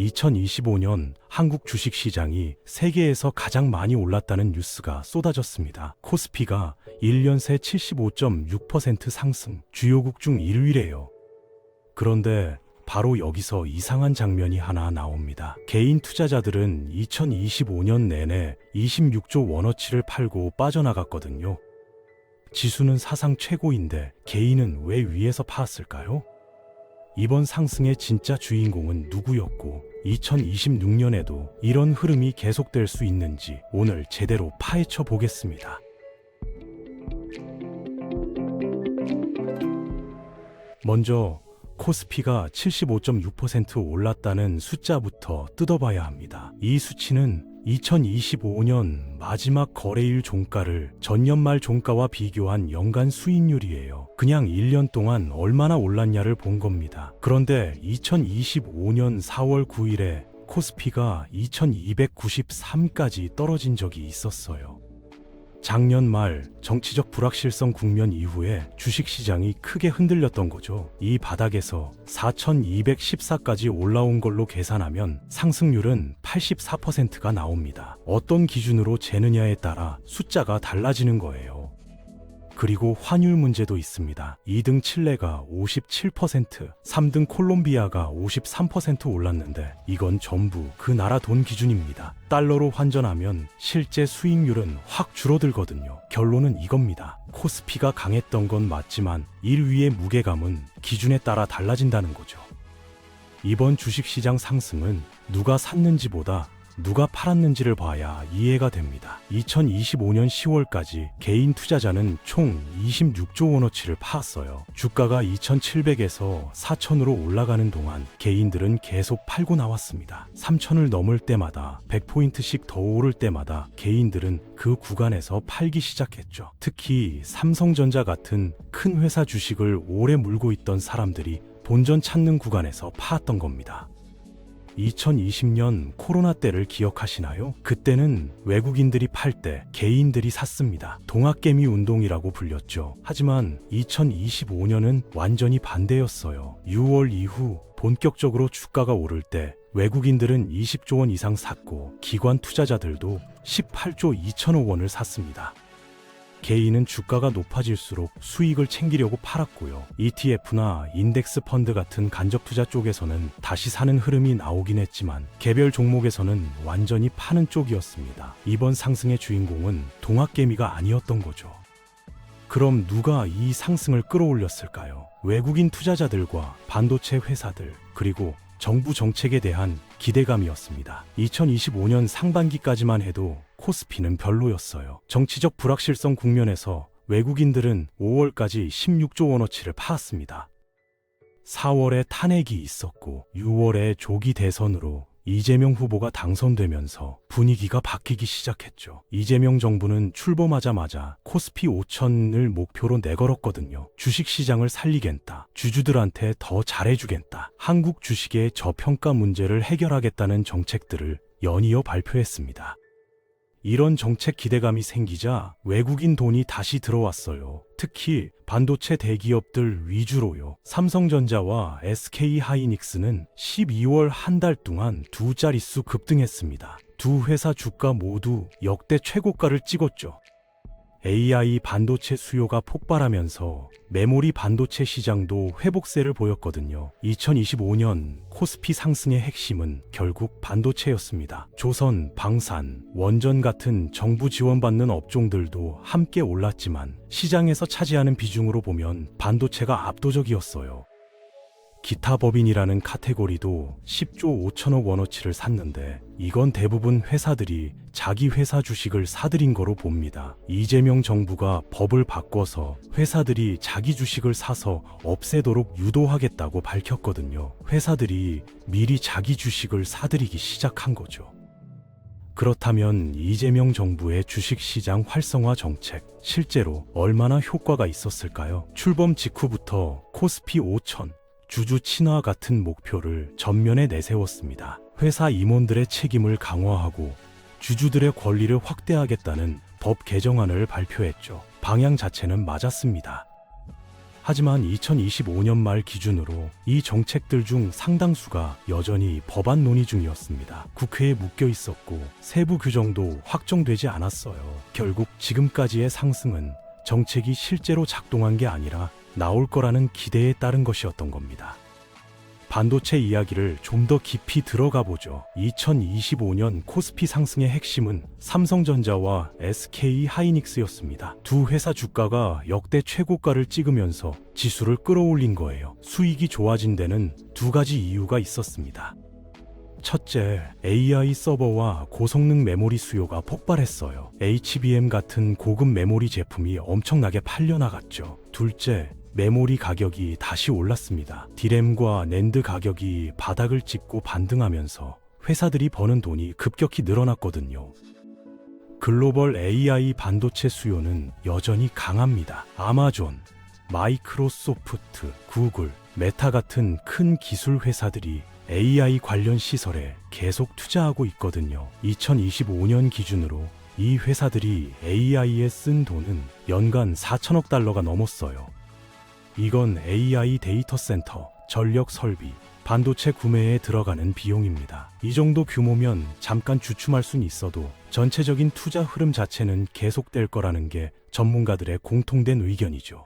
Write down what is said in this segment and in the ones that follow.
2025년 한국 주식시장이 세계에서 가장 많이 올랐다는 뉴스가 쏟아졌습니다. 코스피가 1년 새 75.6% 상승, 주요국 중 1위래요. 그런데 바로 여기서 이상한 장면이 하나 나옵니다. 개인 투자자들은 2025년 내내 26조 원어치를 팔고 빠져나갔거든요. 지수는 사상 최고인데 개인은 왜 위에서 팔았을까요? 이번 상승의 진짜 주인공은 누구였고 2026년에도 이런 흐름이 계속될 수 있는지 오늘 제대로 파헤쳐 보겠습니다. 먼저 코스피가 75.6% 올랐다는 숫자부터 뜯어봐야 합니다. 이 수치는 2025년 마지막 거래일 종가를 전년 말 종가와 비교한 연간 수익률이에요. 그냥 1년 동안 얼마나 올랐냐를 본 겁니다. 그런데 2025년 4월 9일에 코스피가 2293까지 떨어진 적이 있었어요. 작년 말 정치적 불확실성 국면 이후에 주식시장이 크게 흔들렸던 거죠. 이 바닥에서 4214까지 올라온 걸로 계산하면 상승률은 84%가 나옵니다. 어떤 기준으로 재느냐에 따라 숫자가 달라지는 거예요. 그리고 환율 문제도 있습니다. 2등 칠레가 57%, 3등 콜롬비아가 53% 올랐는데 이건 전부 그 나라 돈 기준입니다. 달러로 환전하면 실제 수익률은 확 줄어들거든요. 결론은 이겁니다. 코스피가 강했던 건 맞지만 1위의 무게감은 기준에 따라 달라진다는 거죠. 이번 주식시장 상승은 누가 샀는지보다 누가 팔았는지를 봐야 이해가 됩니다. 2025년 10월까지 개인 투자자는 총 26조 원어치를 팔았어요. 주가가 2,700에서 4,000으로 올라가는 동안 개인들은 계속 팔고 나왔습니다. 3,000을 넘을 때마다 100포인트씩 더 오를 때마다 개인들은 그 구간에서 팔기 시작했죠. 특히 삼성전자 같은 큰 회사 주식을 오래 물고 있던 사람들이 본전 찾는 구간에서 팔았던 겁니다. 2020년 코로나 때를 기억하시나요? 그때는 외국인들이 팔 때 개인들이 샀습니다. 동학개미 운동이라고 불렸죠. 하지만 2025년은 완전히 반대였어요. 6월 이후 본격적으로 주가가 오를 때 외국인들은 20조 원 이상 샀고 기관 투자자들도 18조 2천억 원을 샀습니다. 개인은 주가가 높아질수록 수익을 챙기려고 팔았고요. ETF나 인덱스 펀드 같은 간접 투자 쪽에서는 다시 사는 흐름이 나오긴 했지만 개별 종목에서는 완전히 파는 쪽이었습니다. 이번 상승의 주인공은 동학개미가 아니었던 거죠. 그럼 누가 이 상승을 끌어올렸을까요? 외국인 투자자들과 반도체 회사들, 그리고 정부 정책에 대한 기대감이었습니다. 2025년 상반기까지만 해도 코스피는 별로였어요. 정치적 불확실성 국면에서 외국인들은 5월까지 16조 원어치를 팔았습니다. 4월에 탄핵이 있었고 6월에 조기 대선으로 이재명 후보가 당선되면서 분위기가 바뀌기 시작했죠. 이재명 정부는 출범하자마자 코스피 5,000을 목표로 내걸었거든요. 주식시장을 살리겠다. 주주들한테 더 잘해주겠다. 한국 주식의 저평가 문제를 해결하겠다는 정책들을 연이어 발표했습니다. 이런 정책 기대감이 생기자 외국인 돈이 다시 들어왔어요. 특히 반도체 대기업들 위주로요. 삼성전자와 SK하이닉스는 12월 한 달 동안 두 자릿수 급등했습니다. 두 회사 주가 모두 역대 최고가를 찍었죠. AI 반도체 수요가 폭발하면서 메모리 반도체 시장도 회복세를 보였거든요. 2025년 코스피 상승의 핵심은 결국 반도체였습니다. 조선, 방산, 원전 같은 정부 지원받는 업종들도 함께 올랐지만 시장에서 차지하는 비중으로 보면 반도체가 압도적이었어요. 기타 법인이라는 카테고리도 10조 5천억 원어치를 샀는데 이건 대부분 회사들이 자기 회사 주식을 사들인 거로 봅니다. 이재명 정부가 법을 바꿔서 회사들이 자기 주식을 사서 없애도록 유도하겠다고 밝혔거든요. 회사들이 미리 자기 주식을 사들이기 시작한 거죠. 그렇다면 이재명 정부의 주식시장 활성화 정책, 실제로 얼마나 효과가 있었을까요? 출범 직후부터 코스피 5,000, 주주 친화 같은 목표를 전면에 내세웠습니다. 회사 임원들의 책임을 강화하고 주주들의 권리를 확대하겠다는 법 개정안을 발표했죠. 방향 자체는 맞았습니다. 하지만 2025년 말 기준으로 이 정책들 중 상당수가 여전히 법안 논의 중이었습니다. 국회에 묶여 있었고 세부 규정도 확정되지 않았어요. 결국 지금까지의 상승은 정책이 실제로 작동한 게 아니라 나올 거라는 기대에 따른 것이었던 겁니다. 반도체 이야기를 좀 더 깊이 들어가 보죠. 2025년 코스피 상승의 핵심은 삼성전자와 SK 하이닉스였습니다. 두 회사 주가가 역대 최고가를 찍으면서 지수를 끌어올린 거예요. 수익이 좋아진 데는 두 가지 이유가 있었습니다. 첫째, AI 서버와 고성능 메모리 수요가 폭발했어요. HBM 같은 고급 메모리 제품이 엄청나게 팔려나갔죠. 둘째, 메모리 가격이 다시 올랐습니다. 디램과 낸드 가격이 바닥을 찍고 반등하면서 회사들이 버는 돈이 급격히 늘어났거든요. 글로벌 AI 반도체 수요는 여전히 강합니다. 아마존, 마이크로소프트, 구글, 메타 같은 큰 기술 회사들이 AI 관련 시설에 계속 투자하고 있거든요. 2025년 기준으로 이 회사들이 AI에 쓴 돈은 연간 4천억 달러가 넘었어요. 이건 AI 데이터 센터, 전력 설비, 반도체 구매에 들어가는 비용입니다. 이 정도 규모면 잠깐 주춤할 순 있어도 전체적인 투자 흐름 자체는 계속될 거라는 게 전문가들의 공통된 의견이죠.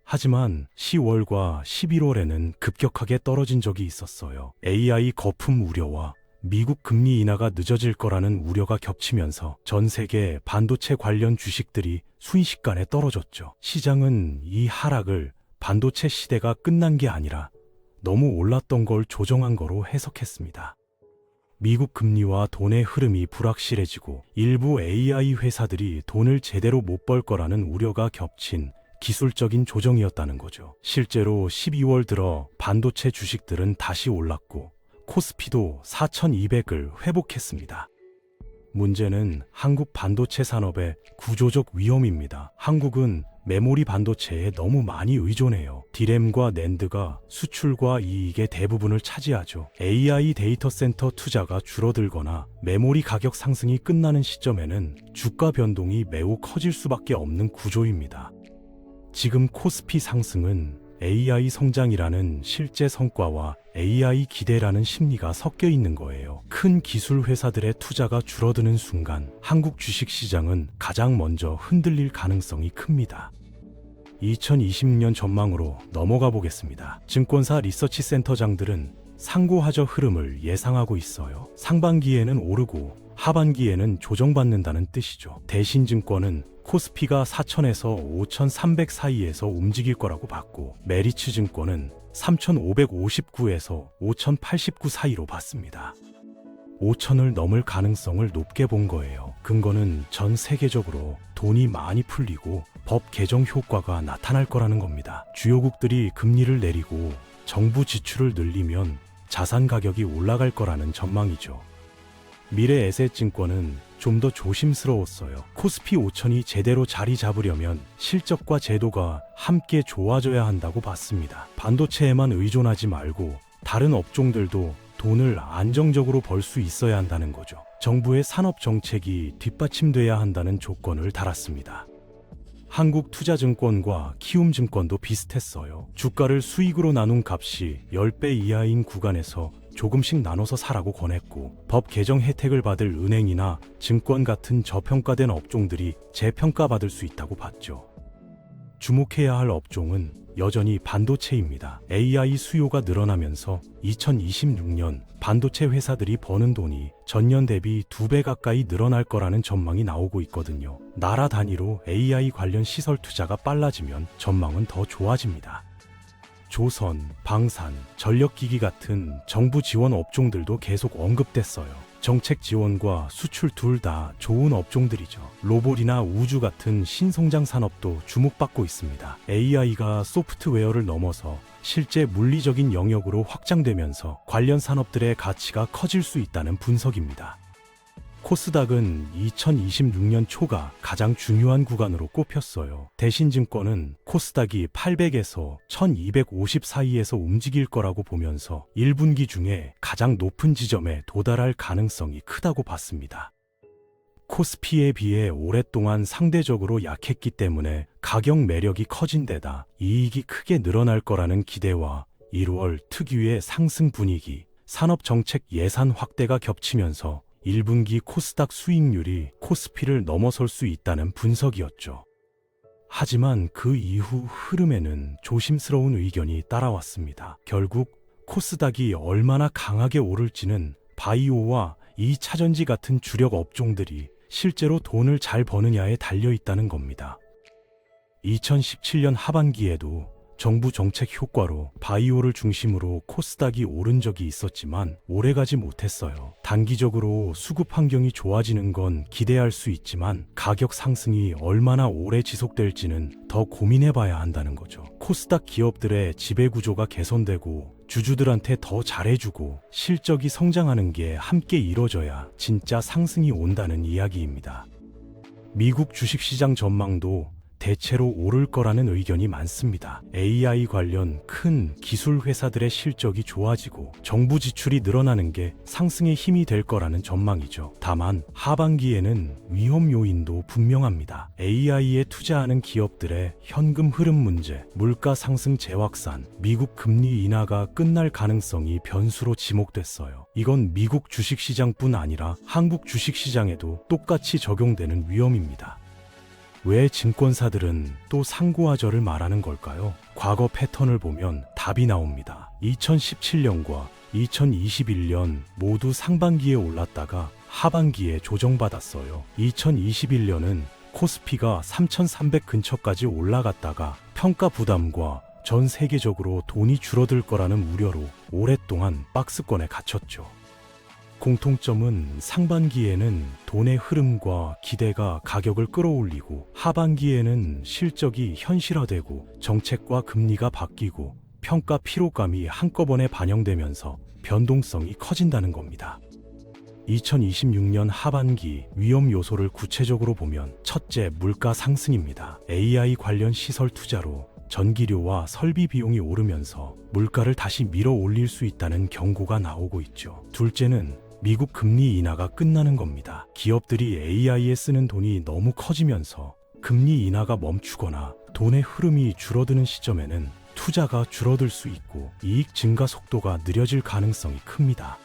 하지만 10월과 11월에는 급격하게 떨어진 적이 있었어요. AI 거품 우려와 미국 금리 인하가 늦어질 거라는 우려가 겹치면서 전 세계 반도체 관련 주식들이 순식간에 떨어졌죠. 시장은 이 하락을 반도체 시대가 끝난 게 아니라 너무 올랐던 걸 조정한 거로 해석했습니다. 미국 금리와 돈의 흐름이 불확실해지고 일부 AI 회사들이 돈을 제대로 못 벌 거라는 우려가 겹친 기술적인 조정이었다는 거죠. 실제로 12월 들어 반도체 주식들은 다시 올랐고 코스피도 4,200을 회복했습니다. 문제는 한국 반도체 산업의 구조적 위험입니다. 한국은 메모리 반도체에 너무 많이 의존해요. 디램과 낸드가 수출과 이익의 대부분을 차지하죠. AI 데이터 센터 투자가 줄어들거나 메모리 가격 상승이 끝나는 시점에는 주가 변동이 매우 커질 수밖에 없는 구조입니다. 지금 코스피 상승은 AI 성장이라는 실제 성과와 AI 기대라는 심리가 섞여 있는 거예요. 큰 기술 회사들의 투자가 줄어드는 순간 한국 주식시장은 가장 먼저 흔들릴 가능성이 큽니다. 2020년 전망으로 넘어가 보겠습니다. 증권사 리서치 센터장들은 상고하저 흐름을 예상하고 있어요. 상반기에는 오르고 하반기에는 조정받는다는 뜻이죠. 대신증권은 코스피가 4,000에서 5,300 사이에서 움직일 거라고 봤고 메리츠증권은 3,559에서 5,089 사이로 봤습니다. 5,000을 넘을 가능성을 높게 본 거예요. 근거는 전 세계적으로 돈이 많이 풀리고 법 개정 효과가 나타날 거라는 겁니다. 주요국들이 금리를 내리고 정부 지출을 늘리면 자산 가격이 올라갈 거라는 전망이죠. 미래에셋증권은 좀 더 조심스러웠어요. 코스피 5,000이 제대로 자리 잡으려면 실적과 제도가 함께 좋아져야 한다고 봤습니다. 반도체에만 의존하지 말고 다른 업종들도 돈을 안정적으로 벌 수 있어야 한다는 거죠. 정부의 산업 정책이 뒷받침돼야 한다는 조건을 달았습니다. 한국투자증권과 키움증권도 비슷했어요. 주가를 수익으로 나눈 값이 10배 이하인 구간에서 조금씩 나눠서 사라고 권했고 법 개정 혜택을 받을 은행이나 증권 같은 저평가된 업종들이 재평가받을 수 있다고 봤죠. 주목해야 할 업종은 여전히 반도체입니다. AI 수요가 늘어나면서 2026년 반도체 회사들이 버는 돈이 전년 대비 2배 가까이 늘어날 거라는 전망이 나오고 있거든요. 나라 단위로 AI 관련 시설 투자가 빨라지면 전망은 더 좋아집니다. 조선, 방산, 전력기기 같은 정부 지원 업종들도 계속 언급됐어요. 정책 지원과 수출 둘 다 좋은 업종들이죠. 로봇이나 우주 같은 신성장 산업도 주목받고 있습니다. AI가 소프트웨어를 넘어서 실제 물리적인 영역으로 확장되면서 관련 산업들의 가치가 커질 수 있다는 분석입니다. 코스닥은 2026년 초가 가장 중요한 구간으로 꼽혔어요. 대신증권은 코스닥이 800에서 1250 사이에서 움직일 거라고 보면서 1분기 중에 가장 높은 지점에 도달할 가능성이 크다고 봤습니다. 코스피에 비해 오랫동안 상대적으로 약했기 때문에 가격 매력이 커진 데다 이익이 크게 늘어날 거라는 기대와 1월 특유의 상승 분위기, 산업정책 예산 확대가 겹치면서 1분기 코스닥 수익률이 코스피를 넘어설 수 있다는 분석이었죠. 하지만 그 이후 흐름에는 조심스러운 의견이 따라왔습니다. 결국 코스닥이 얼마나 강하게 오를지는 바이오와 2차전지 같은 주력 업종들이 실제로 돈을 잘 버느냐에 달려 있다는 겁니다. 2017년 하반기에도 정부 정책 효과로 바이오를 중심으로 코스닥이 오른 적이 있었지만 오래가지 못했어요. 단기적으로 수급 환경이 좋아지는 건 기대할 수 있지만 가격 상승이 얼마나 오래 지속될지는 더 고민해봐야 한다는 거죠. 코스닥 기업들의 지배구조가 개선되고 주주들한테 더 잘해주고 실적이 성장하는 게 함께 이뤄져야 진짜 상승이 온다는 이야기입니다. 미국 주식시장 전망도 대체로 오를 거라는 의견이 많습니다. AI 관련 큰 기술 회사들의 실적이 좋아지고 정부 지출이 늘어나는 게 상승의 힘이 될 거라는 전망이죠. 다만 하반기에는 위험 요인도 분명합니다. AI에 투자하는 기업들의 현금 흐름 문제, 물가 상승 재확산, 미국 금리 인하가 끝날 가능성이 변수로 지목됐어요. 이건 미국 주식시장뿐 아니라 한국 주식시장에도 똑같이 적용되는 위험입니다. 왜 증권사들은 또 상고하절을 말하는 걸까요? 과거 패턴을 보면 답이 나옵니다. 2017년과 2021년 모두 상반기에 올랐다가 하반기에 조정받았어요. 2021년은 코스피가 3,300 근처까지 올라갔다가 평가 부담과 전 세계적으로 돈이 줄어들 거라는 우려로 오랫동안 박스권에 갇혔죠. 공통점은 상반기에는 돈의 흐름과 기대가 가격을 끌어올리고 하반기에는 실적이 현실화되고 정책과 금리가 바뀌고 평가 피로감이 한꺼번에 반영되면서 변동성이 커진다는 겁니다. 2026년 하반기 위험 요소를 구체적으로 보면 첫째, 물가 상승입니다. AI 관련 시설 투자로 전기료와 설비 비용이 오르면서 물가를 다시 밀어 올릴 수 있다는 경고가 나오고 있죠. 둘째는 미국 금리 인하가 끝나는 겁니다. 기업들이 AI에 쓰는 돈이 너무 커지면서 금리 인하가 멈추거나 돈의 흐름이 줄어드는 시점에는 투자가 줄어들 수 있고 이익 증가 속도가 느려질 가능성이 큽니다.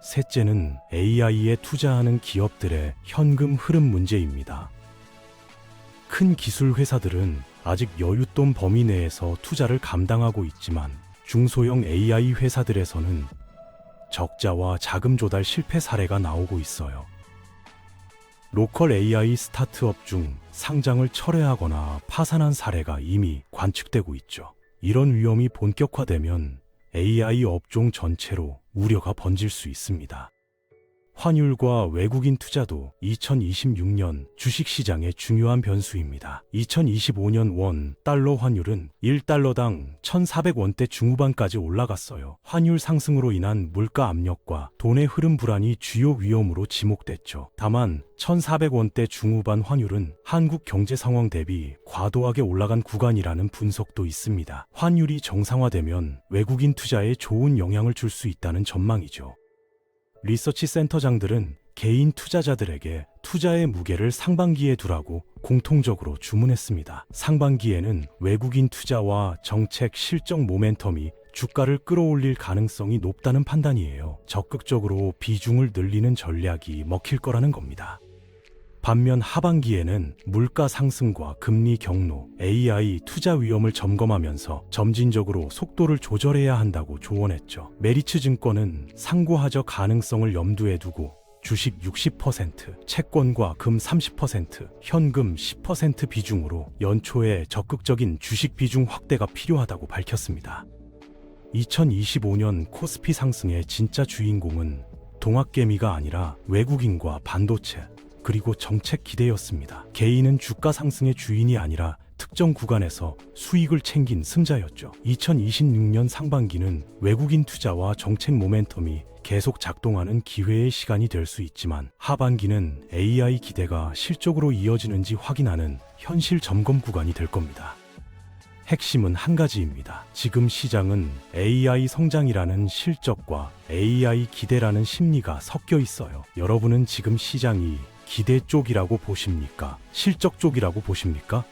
셋째는 AI에 투자하는 기업들의 현금 흐름 문제입니다. 큰 기술 회사들은 아직 여윳돈 범위 내에서 투자를 감당하고 있지만 중소형 AI 회사들에서는 적자와 자금 조달 실패 사례가 나오고 있어요. 로컬 AI 스타트업 중 상장을 철회하거나 파산한 사례가 이미 관측되고 있죠. 이런 위험이 본격화되면 AI 업종 전체로 우려가 번질 수 있습니다. 환율과 외국인 투자도 2026년 주식시장의 중요한 변수입니다. 2025년 원 달러 환율은 1달러당 1,400원대 중후반까지 올라갔어요. 환율 상승으로 인한 물가 압력과 돈의 흐름 불안이 주요 위험으로 지목됐죠. 다만 1,400원대 중후반 환율은 한국 경제 상황 대비 과도하게 올라간 구간이라는 분석도 있습니다. 환율이 정상화되면 외국인 투자에 좋은 영향을 줄 수 있다는 전망이죠. 리서치 센터장들은 개인 투자자들에게 투자의 무게를 상반기에 두라고 공통적으로 주문했습니다. 상반기에는 외국인 투자와 정책 실적 모멘텀이 주가를 끌어올릴 가능성이 높다는 판단이에요. 적극적으로 비중을 늘리는 전략이 먹힐 거라는 겁니다. 반면 하반기에는 물가 상승과 금리 경로, AI 투자 위험을 점검하면서 점진적으로 속도를 조절해야 한다고 조언했죠. 메리츠 증권은 상고하저 가능성을 염두에 두고 주식 60%, 채권과 금 30%, 현금 10% 비중으로 연초에 적극적인 주식 비중 확대가 필요하다고 밝혔습니다. 2025년 코스피 상승의 진짜 주인공은 동학개미가 아니라 외국인과 반도체, 그리고 정책 기대였습니다. 개인은 주가 상승의 주인이 아니라 특정 구간에서 수익을 챙긴 승자였죠. 2026년 상반기는 외국인 투자와 정책 모멘텀이 계속 작동하는 기회의 시간이 될 수 있지만 하반기는 AI 기대가 실적으로 이어지는지 확인하는 현실 점검 구간이 될 겁니다. 핵심은 한 가지입니다. 지금 시장은 AI 성장이라는 실적과 AI 기대라는 심리가 섞여 있어요. 여러분은 지금 시장이 기대 쪽이라고 보십니까? 실적 쪽이라고 보십니까?